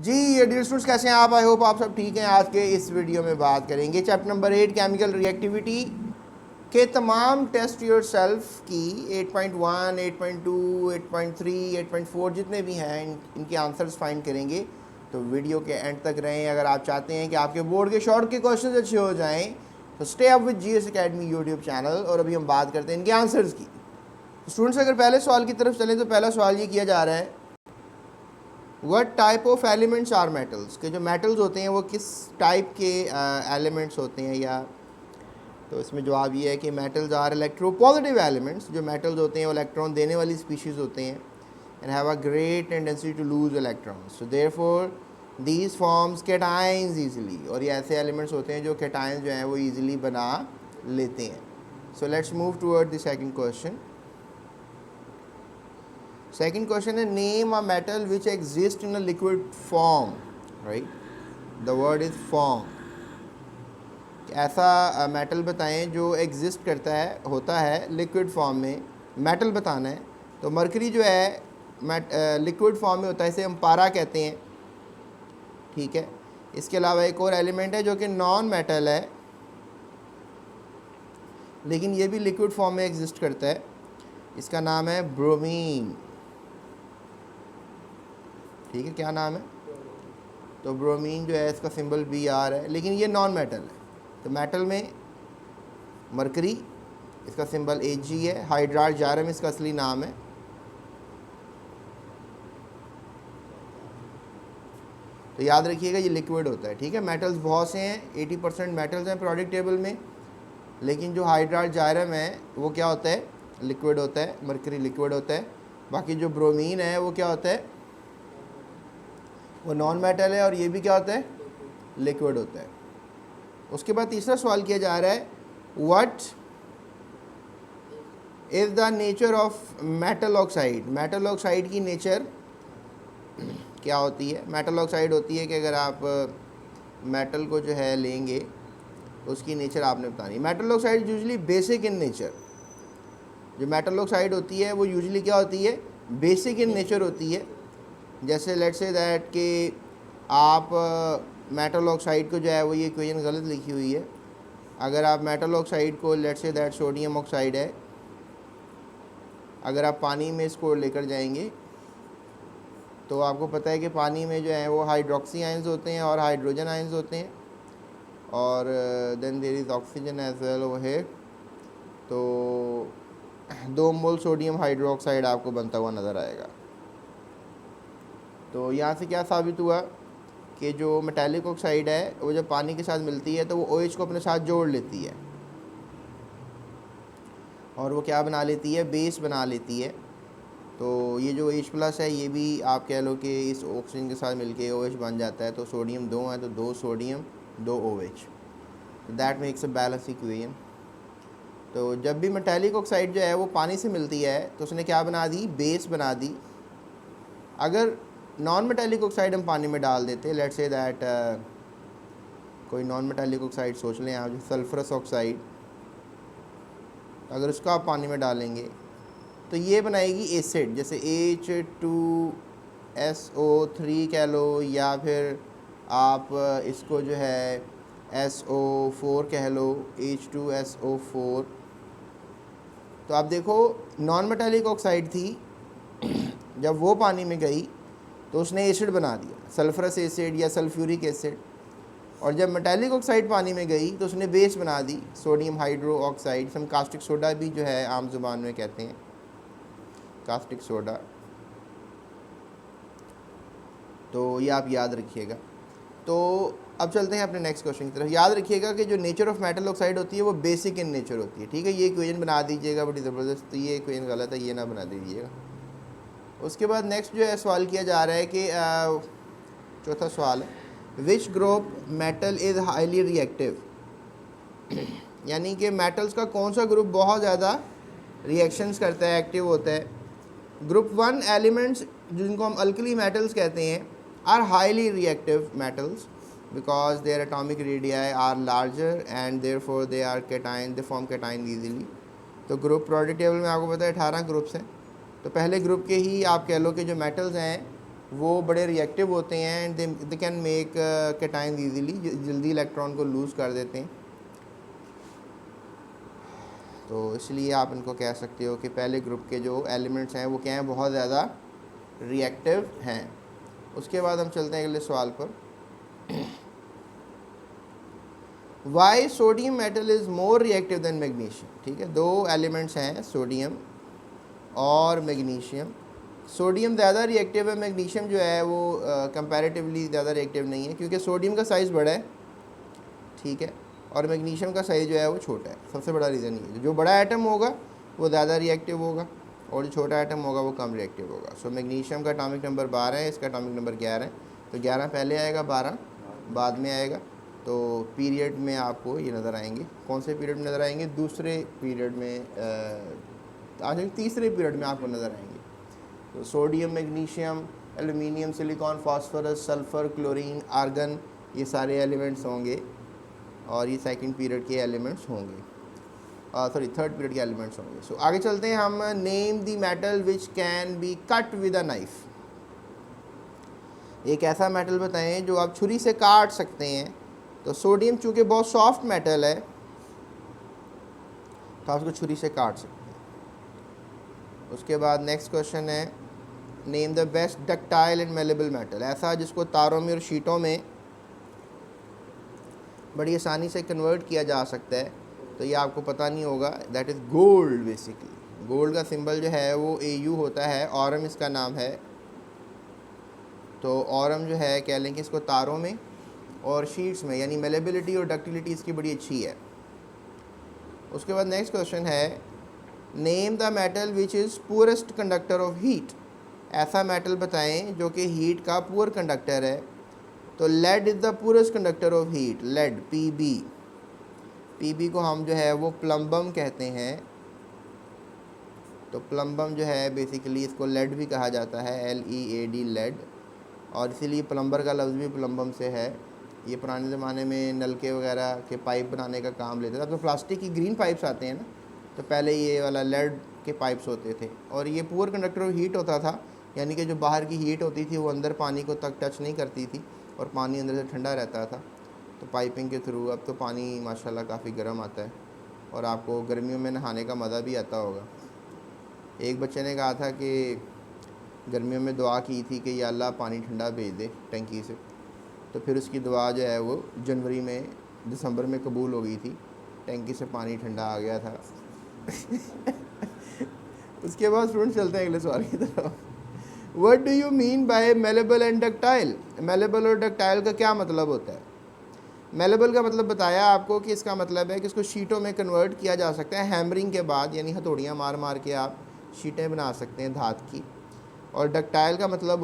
जी ये dear students कैसे हैं आप? आई होप आप सब ठीक हैं। आज के इस वीडियो में बात करेंगे चैप्टर नंबर 8 केमिकल रिएक्टिविटी के तमाम टेस्ट योर सेल्फ की 8.1, 8.2, 8.3, 8.4 जितने भी हैं इनके आंसर्स फाइंड करेंगे। तो वीडियो के एंड तक रहें। अगर आप चाहते हैं कि आपके बोर्ड के शॉर्ट के क्वेश्चन अच्छे हो जाएं तो stay up with GS academy YouTube channel. और अभी हम बात करते हैं इनके आंसर्स की। स्टूडेंट्स अगर पहले सवाल की तरफ चलें तो पहला सवाल ये किया जा रहा है, what type of elements are metals, के जो मेटल्स होते हैं वो किस टाइप के एलिमेंट्स होते हैं। या तो इसमें जवाब ये है कि मेटल्स आर इलेक्ट्रोपॉजिटिव एलिमेंट्स। जो मेटल्स होते हैं वो इलेक्ट्रॉन देने वाली स्पीशीज़ होते हैं and have a great tendency to lose electrons, so therefore these forms cations easily. और ये ऐसे एलिमेंट्स होते हैं जो कैटायंस जो हैं वो ईजिली बना लेते हैं। So let's move toward the second question. Second question है, name a metal which exist in a liquid form, right, the word is form. ऐसा मेटल बताएं जो एग्जिस्ट करता है, होता है लिक्विड फॉर्म में। मेटल बताना है तो मरकरी जो है लिक्विड फॉर्म में होता है, इसे हम पारा कहते हैं, ठीक है। इसके अलावा एक और एलिमेंट है जो कि नॉन मेटल है लेकिन ये भी लिक्विड फॉर्म में एग्जिस्ट करता है, इसका नाम है ब्रोमीन, ठीक है। क्या नाम है? तो ब्रोमीन जो है इसका सिंबल Br है, लेकिन ये नॉन मेटल है। तो मेटल में मरकरी, इसका सिंबल Ag है। हाइड्राल जारम इसका असली नाम है। तो याद रखिएगा ये लिक्विड होता है, ठीक है। मेटल्स बहुत से हैं, 80% मेटल्स हैं पीरियोडिक टेबल में, लेकिन जो हाइड्राल जारम है वो क्या होता है? लिक्विड होता है। मरकरी लिक्विड होता है। बाकी जो ब्रोमीन है वो क्या होता है? वो नॉन मेटल है। और ये भी क्या होता है? लिक्विड होता है। उसके बाद तीसरा सवाल किया जा रहा है, what is the nature of metal oxide. Metal oxide की नेचर क्या होती है? मेटल ऑक्साइड होती है कि अगर आप मेटल को जो है लेंगे तो उसकी नेचर आपने बतानी। Metal oxide usually basic in nature. जो मेटल ऑक्साइड होती है वो यूजुअली क्या होती है? बेसिक इन नेचर होती है। जैसे लेट्स से दैट कि आप मेटल ऑक्साइड को जो है वो, ये इक्वेशन गलत लिखी हुई है। अगर आप मेटल ऑक्साइड को let's say that sodium oxide है, अगर आप पानी में इसको लेकर जाएंगे तो आपको पता है कि पानी में जो है वो हाइड्रोक्सी आयंस होते हैं और हाइड्रोजन आयंस होते हैं, और then there is oxygen as well over here. तो 2 मोल सोडियम हाइड्रोक्साइड आपको बनता हुआ नज़र आएगा। तो यहाँ से क्या साबित हुआ कि जो मेटालिक ऑक्साइड है वो जब पानी के साथ मिलती है तो वो OH को अपने साथ जोड़ लेती है और वो क्या बना लेती है? बेस बना लेती है। तो ये जो H+ है ये भी आप कह लो कि इस ऑक्सीजन के साथ मिलके OH बन जाता है। तो सोडियम 2 है तो 2 सोडियम 2 OH, तो that makes a balance equation. तो जब भी मेटालिक ऑक्साइड जो है वो पानी से मिलती है तो उसने क्या बना दी? बेस बना दी। अगर नॉन मेटालिक ऑक्साइड हम पानी में डाल देते, लेट्स से दैट कोई नॉन मेटालिक ऑक्साइड सोच लें आप, सल्फरस ऑक्साइड, अगर उसको आप पानी में डालेंगे तो ये बनाएगी एसिड, जैसे H2SO3 कह लो, या फिर आप इसको जो है SO4 कह लो, H2SO4। तो आप देखो नॉन मेटालिक ऑक्साइड थी, जब वो पानी में गई तो उसने एसिड बना दिया, सल्फरस एसिड या सल्फ्यूरिक एसिड। और जब मेटालिक ऑक्साइड पानी में गई तो उसने बेस बना दी, सोडियम हाइड्रो ऑक्साइड। हम कास्टिक सोडा भी जो है आम जुबान में कहते हैं, कास्टिक सोडा। तो ये आप याद रखिएगा। तो अब चलते हैं अपने नेक्स्ट क्वेश्चन की तरफ। याद रखिएगा कि जो नेचर ऑफ मेटल ऑक्साइड होती है वो बेसिक इन नेचर होती है, ठीक है। ये इक्वेशन बना दीजिएगा बड़ी ज़बरदस्त। तो ये इक्वेशन गलत है, ये ना बना दीजिएगा। उसके बाद नेक्स्ट जो है सवाल किया जा रहा है कि चौथा सवाल है, which group metal is highly reactive. यानी कि मेटल्स का कौन सा ग्रुप बहुत ज़्यादा रिएक्शंस करता है, एक्टिव होता है। ग्रुप 1 एलिमेंट्स जिनको हम अल्कली मेटल्स कहते हैं are highly reactive metals because their atomic radii are larger and therefore they are cation, they form cation easily. तो ग्रुप पीरियोडिक टेबल में आपको पता है 18 ग्रुप्स हैं। तो पहले ग्रुप के ही आप कह लो कि जो मेटल्स हैं वो बड़े रिएक्टिव होते हैं and they can make cation easily, जल्दी इलेक्ट्रॉन को लूज़ कर देते हैं। तो इसलिए आप इनको कह सकते हो कि पहले ग्रुप के जो एलिमेंट्स हैं वो क्या हैं, बहुत ज़्यादा रिएक्टिव हैं। उसके बाद हम चलते हैं अगले सवाल पर। Why sodium metal is more reactive than magnesium. ठीक है, दो एलिमेंट्स हैं सोडियम और मैग्नीशियम। सोडियम ज़्यादा रिएक्टिव है, मैग्नीशियम जो है वो कंपैरेटिवली ज़्यादा रिएक्टिव नहीं है, क्योंकि सोडियम का साइज़ बड़ा है, ठीक है, और मैग्नीशियम का साइज़ जो है वो छोटा है। सबसे बड़ा रीज़न ये है, जो बड़ा एटम होगा वो ज़्यादा रिएक्टिव होगा और जो छोटा एटम होगा वो कम रिएक्टिव होगा। सो मैग्नीशियम का एटॉमिक नंबर 12 है, इसका एटॉमिक नंबर 11 है, तो 11 पहले आएगा, 12 बाद में आएगा। तो पीरियड में आपको ये नज़र आएंगे, कौन से पीरियड में नज़र आएंगे, दूसरे पीरियड में, आज तीसरे पीरियड में आपको नज़र आएंगे। तो sodium, magnesium, aluminium, silicon, phosphorus, sulphur, chlorine, argon, ये सारे एलिमेंट्स होंगे और ये सेकंड पीरियड के एलिमेंट्स होंगे, सॉरी थर्ड पीरियड के एलिमेंट्स होंगे। सो आगे चलते हैं हम। Name the metal which can be cut with a knife. एक ऐसा मेटल बताएं जो आप छुरी से काट सकते हैं। तो सोडियम चूँकि बहुत सॉफ्ट मेटल है तो आप उसको छुरी से काट सकते हैं। उसके बाद नेक्स्ट क्वेश्चन है, name the best ductile and malleable metal. ऐसा जिसको तारों में और शीटों में बड़ी आसानी से कन्वर्ट किया जा सकता है। तो ये आपको पता नहीं होगा, that is gold. Basically gold का सिंबल जो है वो AU होता है, ऑरम इसका नाम है। तो ऑरम जो है कह लें कि इसको तारों में और शीट्स में, यानी मेलेबिलिटी और डक्टिलिटी इसकी बड़ी अच्छी है। उसके बाद नेक्स्ट क्वेश्चन है, name the metal which is poorest conductor of heat. ऐसा मेटल बताएं जो कि हीट का पुअर कंडक्टर है। तो lead is the poorest conductor of heat, lead, PB को हम जो है वो प्लम्बम कहते हैं। तो प्लम्बम जो है बेसिकली इसको लेड भी कहा जाता है, LEAD, लेड, और इसीलिए प्लम्बर का लफ्ज़ भी प्लम्बम से है। ये पुराने ज़माने में नलके वगैरह के पाइप बनाने का काम लेते थे। अब तो प्लास्टिक की ग्रीन पाइप्स आते हैं ना, तो पहले ये वाला लेड के पाइप्स होते थे और ये पुअर कंडक्टर ऑफ हीट होता था, यानी कि जो बाहर की हीट होती थी वो अंदर पानी को तक टच नहीं करती थी और पानी अंदर से ठंडा रहता था। तो पाइपिंग के थ्रू अब तो पानी माशाल्लाह काफ़ी गर्म आता है और आपको गर्मियों में नहाने का मज़ा भी आता होगा। एक बच्चे ने कहा था कि गर्मियों में दुआ की थी कि या अल्लाह पानी ठंडा भेज दे टंकी से, तो फिर उसकी दुआ जो है वो जनवरी में, दिसंबर में कबूल हो गई थी, टंकी से पानी ठंडा आ गया था। उसके बाद स्टूडेंट चलते हैं अगले सवाल की तरफ। What do you mean by malleable and ductile. Malleable और डक्टाइल का क्या मतलब होता है। मेलेबल का मतलब बताया आपको कि इसका मतलब है कि इसको शीटों में कन्वर्ट किया जा सकता है हैमरिंग के बाद, यानी हथौड़ियाँ मार मार के आप शीटें बना सकते हैं धात की। और डक्टाइल का मतलब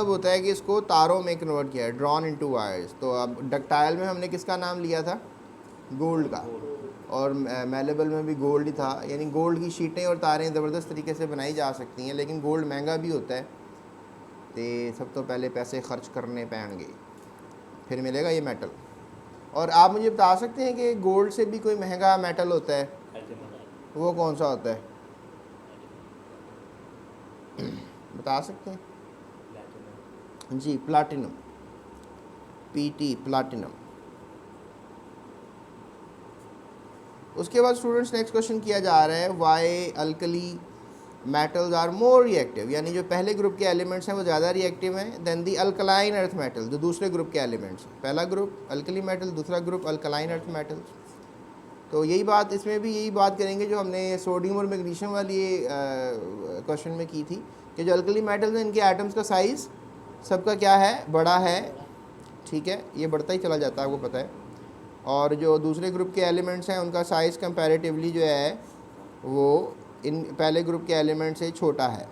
होता है कि इसको तारों में कन्वर्ट किया है, ड्रॉन इनटू वायर्स। तो अब डक्टाइल में हमने किसका नाम लिया था, गोल्ड का, और मेलेबल में भी गोल्ड ही था। यानी गोल्ड की शीटें और तारें ज़बरदस्त तरीके से बनाई जा सकती हैं, लेकिन गोल्ड महंगा भी होता है, तो सब तो पहले पैसे खर्च करने पैणगे फिर मिलेगा ये मेटल। और आप मुझे बता सकते हैं कि गोल्ड से भी कोई महंगा मेटल होता है, वो कौन सा होता है, बता सकते हैं जी। Platinum, PT, platinum. उसके बाद स्टूडेंट्स नेक्स्ट क्वेश्चन किया जा रहा है, why alkali metals are more reactive. यानी जो पहले ग्रुप के एलिमेंट्स हैं वो ज़्यादा रिएक्टिव हैं देन दी अल्कलाइन अर्थ मेटल, जो दूसरे ग्रुप के एलिमेंट्स। पहला ग्रुप अल्कली मेटल, दूसरा ग्रुप अल्कलाइन अर्थ मेटल्स। तो यही बात, इसमें भी यही बात करेंगे जो हमने सोडियम और मैग्नीशियम वाली क्वेश्चन में की थी, कि जो अल्कली मेटल्स हैं इनके एटम्स का साइज़ सबका क्या है, बड़ा है, ठीक है, ये बढ़ता ही चला जाता है, आपको पता है। और जो दूसरे ग्रुप के एलिमेंट्स हैं उनका साइज़ कंपैरेटिवली जो है वो इन पहले ग्रुप के एलिमेंट से छोटा है।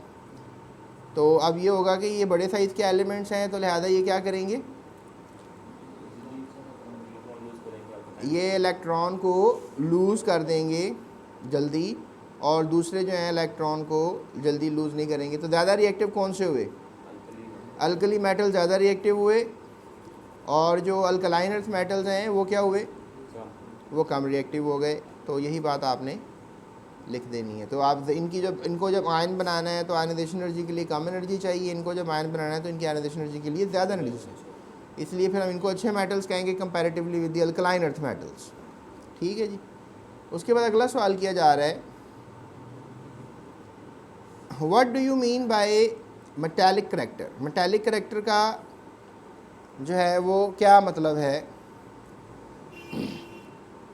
तो अब ये होगा कि ये बड़े साइज़ के एलिमेंट्स हैं, तो लिहाजा ये क्या करेंगे, ये इलेक्ट्रॉन को लूज़ कर देंगे जल्दी, और दूसरे जो हैं इलेक्ट्रॉन को जल्दी लूज़ नहीं करेंगे। तो ज़्यादा रिएक्टिव कौन से हुए, अल्कली मेटल ज़्यादा रिएक्टिव हुए, और जो अल्कलाइन अर्थ मेटल्स हैं वो क्या हुए, वो कम रिएक्टिव हो गए। तो यही बात आपने लिख देनी है। तो आप इनको जब आयन बनाना है तो आयनाइजेशन एनर्जी के लिए कम एनर्जी चाहिए, इनको जब आयन बनाना है तो इनकी आयनाइजेशन एनर्जी के लिए ज़्यादा एनर्जी चाहिए। इसलिए फिर हम इनको अच्छे मेटल्स कहेंगे comparatively with the alkaline earth metals. ठीक है जी। उसके बाद अगला सवाल किया जा रहा है, what do you mean by metallic character. Metallic character का जो है वो क्या मतलब है।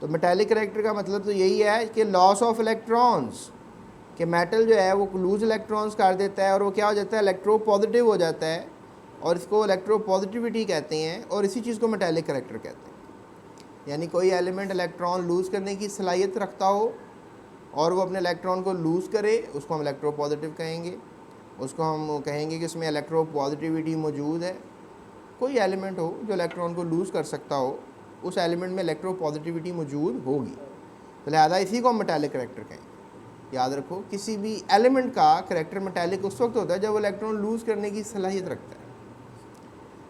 तो मेटालिक करैक्टर का मतलब तो यही है कि लॉस ऑफ इलेक्ट्रॉन्स, कि मेटल जो है वो लूज इलेक्ट्रॉन्स कर देता है और वो क्या हो जाता है, इलेक्ट्रो पॉजिटिव हो जाता है, और इसको इलेक्ट्रो पॉजिटिविटी कहते हैं, और इसी चीज़ को मेटालिक करैक्टर कहते हैं। यानी कोई एलिमेंट इलेक्ट्रॉन लूज़ करने की सलाहियत रखता हो और वो अपने इलेक्ट्रॉन को लूज़ करे, उसको हम इलेक्ट्रो पॉजिटिव कहेंगे। उसको हम कहेंगे कि उसमें इलेक्ट्रो पॉजिटिविटी मौजूद है। कोई एलिमेंट हो जो इलेक्ट्रॉन को लूज़ कर सकता हो, उस एलिमेंट में इलेक्ट्रो पॉजिटिविटी मौजूद होगी, तो लिहाजा इसी को हम मेटालिक करैक्टर कहेंगे। याद रखो, किसी भी एलिमेंट का करैक्टर मेटालिक उस वक्त होता है जब वो इलेक्ट्रॉन लूज़ करने की सलाहियत रखता है।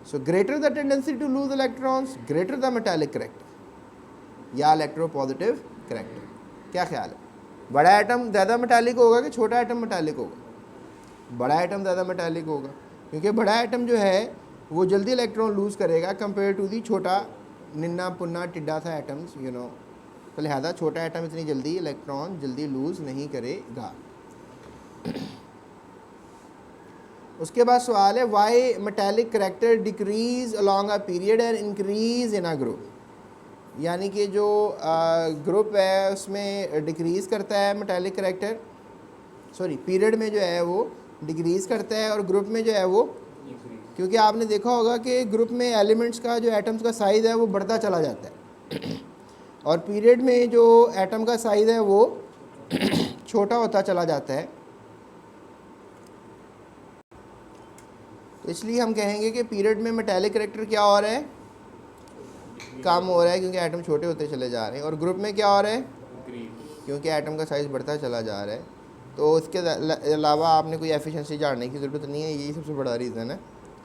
So greater the tendency to lose electrons, greater the metallic character या इलेक्ट्रो पॉजिटिव करैक्टर। क्या ख्याल है, बड़ा एटम ज़्यादा मेटालिक होगा कि छोटा एटम मेटालिक होगा? बड़ा एटम ज़्यादा मेटालिक होगा, क्योंकि बड़ा एटम जो है वो जल्दी इलेक्ट्रॉन लूज़ करेगा कंपेयर टू दी छोटा निन्ना पुन्ना टिड्डा सा एटम्स, तो लिहाजा छोटा एटम इतनी जल्दी इलेक्ट्रॉन जल्दी लूज़ नहीं करेगा। उसके बाद सवाल है, why metallic character decrease along a period and increase in a group. यानी कि जो ग्रुप है उसमें डिक्रीज़ करता है मेटालिक करैक्टर, सॉरी पीरियड में जो है वो डिक्रीज़ करता है, और ग्रुप में जो है वो, क्योंकि आपने देखा होगा कि ग्रुप में एलिमेंट्स का जो एटम्स का साइज़ है वो बढ़ता चला जाता है, और पीरियड में जो एटम का साइज़ है वो छोटा होता चला जाता है। तो इसलिए हम कहेंगे कि पीरियड में मेटालिक करैक्टर क्या हो रहा है, कम हो रहा है, क्योंकि एटम छोटे होते चले जा रहे हैं। और ग्रुप में क्या हो रहा है, क्योंकि एटम का साइज़ बढ़ता चला जा रहा है। तो इसके अलावा आपने कोई एफिशिएंसी जानने की ज़रूरत नहीं है, यही सबसे बड़ा रीज़न है,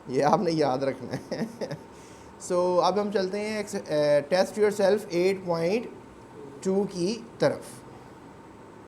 ये आपने याद रखना है। सो अब हम चलते हैं टेस्ट योर सेल्फ 8.2 की तरफ।